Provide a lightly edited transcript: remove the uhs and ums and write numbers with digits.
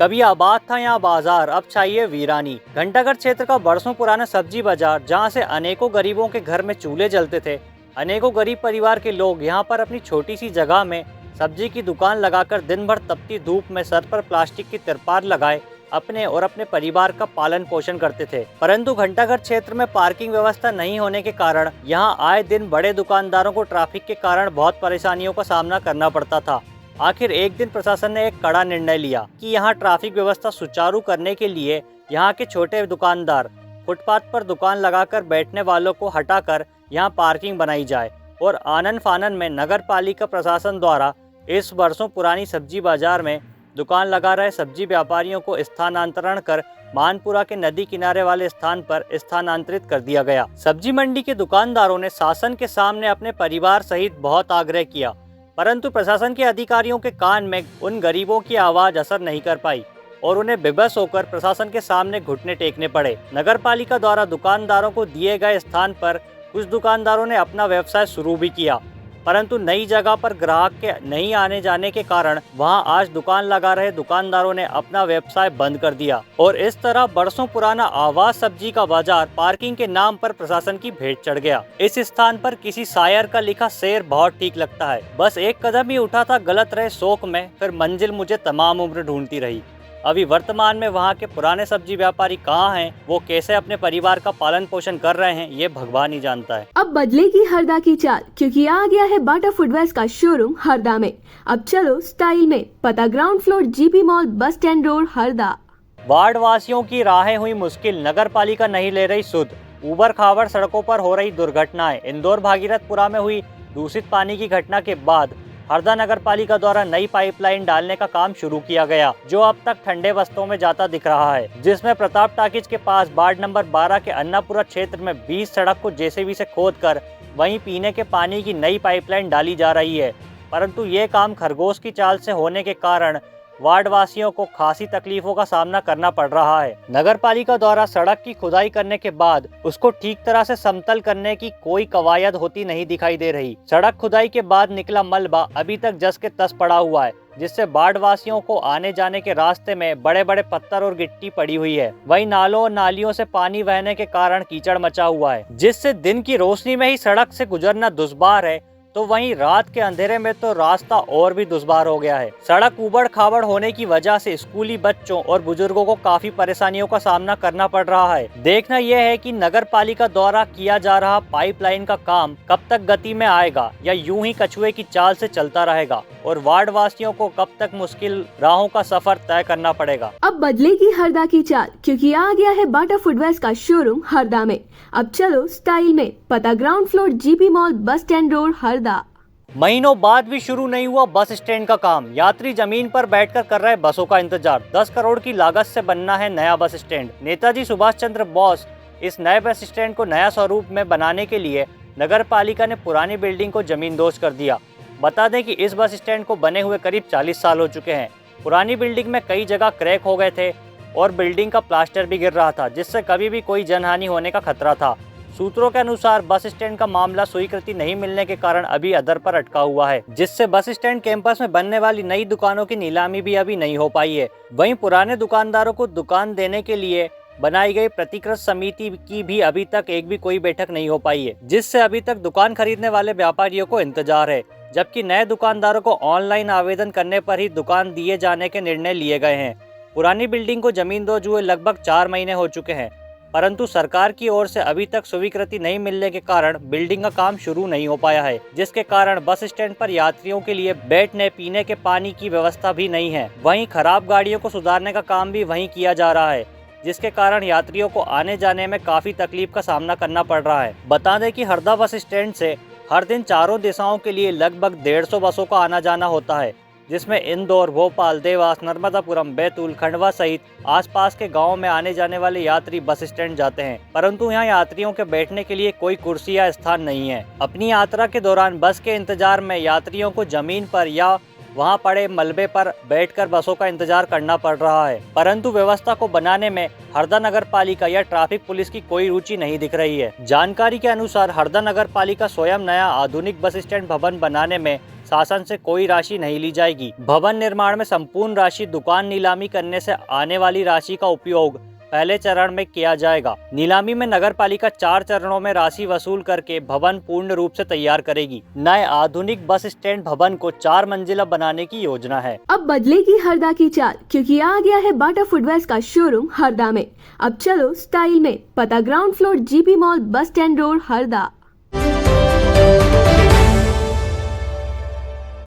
कभी आबाद था यहाँ बाजार, अब चाहिए वीरानी। घंटाघर क्षेत्र का बरसों पुराना सब्जी बाजार, जहाँ से अनेकों गरीबों के घर में चूल्हे जलते थे। अनेकों गरीब परिवार के लोग यहाँ पर अपनी छोटी सी जगह में सब्जी की दुकान लगाकर दिन भर तपती धूप में सर पर प्लास्टिक की तिरपाल लगाए अपने और अपने परिवार का पालन पोषण करते थे। परंतु घंटाघर क्षेत्र में पार्किंग व्यवस्था नहीं होने के कारण यहाँ आए दिन बड़े दुकानदारों को ट्रैफिक के कारण बहुत परेशानियों का सामना करना पड़ता था। आखिर एक दिन प्रशासन ने एक कड़ा निर्णय लिया कि यहाँ ट्रैफिक व्यवस्था सुचारू करने के लिए यहाँ के छोटे दुकानदार फुटपाथ पर दुकान लगाकर बैठने वालों को हटाकर यहाँ पार्किंग बनाई जाए और आनन फानन में नगर पालिका प्रशासन द्वारा इस वर्षों पुरानी सब्जी बाजार में दुकान लगा रहे सब्जी व्यापारियों को स्थानांतरण कर मानपुरा के नदी किनारे वाले स्थान पर स्थानांतरित कर दिया गया। सब्जी मंडी के दुकानदारों ने शासन के सामने अपने परिवार सहित बहुत आग्रह किया, परंतु प्रशासन के अधिकारियों के कान में उन गरीबों की आवाज असर नहीं कर पाई और उन्हें बेबस होकर प्रशासन के सामने घुटने टेकने पड़े। नगर पालिका द्वारा दुकानदारों को दिए गए स्थान पर कुछ दुकानदारों ने अपना व्यवसाय शुरू भी किया, परंतु नई जगह पर ग्राहक के नहीं आने जाने के कारण वहां आज दुकान लगा रहे दुकानदारों ने अपना व्यवसाय बंद कर दिया और इस तरह बरसों पुराना आवाज सब्जी का बाजार पार्किंग के नाम पर प्रशासन की भेंट चढ़ गया। इस स्थान पर किसी शायर का लिखा शेर बहुत ठीक लगता है, बस एक कदम ही उठा था गलत रहे शौक में, फिर मंजिल मुझे तमाम उम्र ढूंढती रही। अभी वर्तमान में वहाँ के पुराने सब्जी व्यापारी कहाँ हैं, वो कैसे अपने परिवार का पालन पोषण कर रहे हैं, ये भगवान ही जानता है। अब बदलेगी हरदा की चाल, क्योंकि आ गया है बाटा फुटवेयर्स का शोरूम हरदा में। अब चलो स्टाइल में, पता ground floor GP mall, bus stand road, Harda. Ward वासियों की राहें हुई मुश्किल, नगर पालिका नहीं ले रही सुध। ऊबड़ खाबड़ सड़कों पर हो रही दुर्घटनाएं। इंदौर भागीरथपुरा में हुई दूषित पानी की घटना के बाद हरदा नगर पालिका द्वारा नई पाइपलाइन डालने का काम शुरू किया गया, जो अब तक ठंडे बस्तों में जाता दिख रहा है, जिसमें प्रताप टाकीज के पास वार्ड नंबर 12 के अन्नापुरा क्षेत्र में 20 सड़क को जेसीबी से खोदकर वहीं पीने के पानी की नई पाइपलाइन डाली जा रही है। परंतु ये काम खरगोश की चाल से होने के कारण वार्ड वासियों को खासी तकलीफों का सामना करना पड़ रहा है। नगर पालिका द्वारा सड़क की खुदाई करने के बाद उसको ठीक तरह से समतल करने की कोई कवायद होती नहीं दिखाई दे रही। सड़क खुदाई के बाद निकला मलबा अभी तक जस के तस पड़ा हुआ है, जिससे वार्ड वासियों को आने जाने के रास्ते में बड़े बड़े पत्थर और गिट्टी पड़ी हुई है। वहीं नालों और नालियों से पानी बहने के कारण कीचड़ मचा हुआ है, जिससे दिन की रोशनी में ही सड़क से गुजरना दुश्वार है, तो वहीं रात के अंधेरे में तो रास्ता और भी दुश्वार हो गया है। सड़क ऊबड़ खाबड़ होने की वजह से स्कूली बच्चों और बुजुर्गों को काफी परेशानियों का सामना करना पड़ रहा है। देखना यह है कि नगर पालिका द्वारा किया जा रहा पाइपलाइन का काम कब तक गति में आएगा या यूं ही कछुए की चाल से चलता रहेगा और वार्ड वासियों को कब तक मुश्किल राहों का सफर तय करना पड़ेगा। अब बदलेगी हरदा की चाल, क्योंकि आ गया है बाटा फुटवेयर्स का शोरूम हरदा में। अब चलो स्टाइल में, पता ground floor GP mall, bus stand road, Harda. महीनों बाद भी शुरू नहीं हुआ बस स्टैंड का काम। यात्री जमीन पर बैठकर कर रहे बसों का इंतजार। 10 करोड़ की लागत से बनना है नया बस स्टैंड। नेताजी सुभाष चंद्र बोस इस नए बस स्टैंड को नया स्वरूप में बनाने के लिए नगर पालिका ने पुरानी बिल्डिंग को जमींदोज कर दिया। बता दें कि इस बस स्टैंड को बने हुए करीब 40 साल हो चुके हैं। पुरानी बिल्डिंग में कई जगह क्रैक हो गए थे और बिल्डिंग का प्लास्टर भी गिर रहा था, जिससे कभी भी कोई जनहानि होने का खतरा था। सूत्रों के अनुसार बस स्टैंड का मामला स्वीकृति नहीं मिलने के कारण अभी अधर पर अटका हुआ है, जिससे बस स्टैंड कैंपस में बनने वाली नई दुकानों की नीलामी भी अभी नहीं हो पाई है। वहीं पुराने दुकानदारों को दुकान देने के लिए बनाई गई प्रतिकृत समिति की भी अभी तक एक भी कोई बैठक नहीं हो पाई है, जिससे अभी तक दुकान खरीदने वाले व्यापारियों को इंतजार है, जबकि नए दुकानदारों को ऑनलाइन आवेदन करने पर ही दुकान दिए जाने के निर्णय लिए गए हैं। पुरानी बिल्डिंग को जमींदोज हुए लगभग 4 महीने हो चुके हैं, परंतु सरकार की ओर से अभी तक स्वीकृति नहीं मिलने के कारण बिल्डिंग का काम शुरू नहीं हो पाया है, जिसके कारण बस स्टैंड पर यात्रियों के लिए बैठने पीने के पानी की व्यवस्था भी नहीं है। वहीं खराब गाड़ियों को सुधारने का काम भी वहीं किया जा रहा है, जिसके कारण यात्रियों को आने जाने में काफी तकलीफ का सामना करना पड़ रहा है। बता दें कि हरदा बस स्टैंड से हर दिन चारों दिशाओं के लिए लगभग 150 बसों का आना जाना होता है, जिसमें इंदौर, भोपाल, देवास, नर्मदापुरम, बैतूल, खंडवा सहित आसपास के गांवों में आने जाने वाले यात्री बस स्टैंड जाते हैं, परंतु यहां यात्रियों के बैठने के लिए कोई कुर्सी या स्थान नहीं है। अपनी यात्रा के दौरान बस के इंतजार में यात्रियों को जमीन पर या वहां पड़े मलबे पर बैठकर बसों का इंतजार करना पड़ रहा है, परंतु व्यवस्था को बनाने में हरदा नगर पालिका या ट्रैफिक पुलिस की कोई रुचि नहीं दिख रही है। जानकारी के अनुसार हरदा नगर पालिका स्वयं नया आधुनिक बस स्टैंड भवन बनाने में शासन से कोई राशि नहीं ली जाएगी। भवन निर्माण में संपूर्ण राशि दुकान नीलामी करने से आने वाली राशि का उपयोग पहले चरण में किया जाएगा। नीलामी में नगर पालिका 4 चरणों में राशि वसूल करके भवन पूर्ण रूप से तैयार करेगी। नए आधुनिक बस स्टैंड भवन को 4 मंजिला बनाने की योजना है। अब बदलेगी हरदा की चाल, क्योंकि आ गया है बाटा फुटवेयर्स का शोरूम हरदा में। अब चलो स्टाइल में। पता ground floor GP mall, bus stand road, Harda.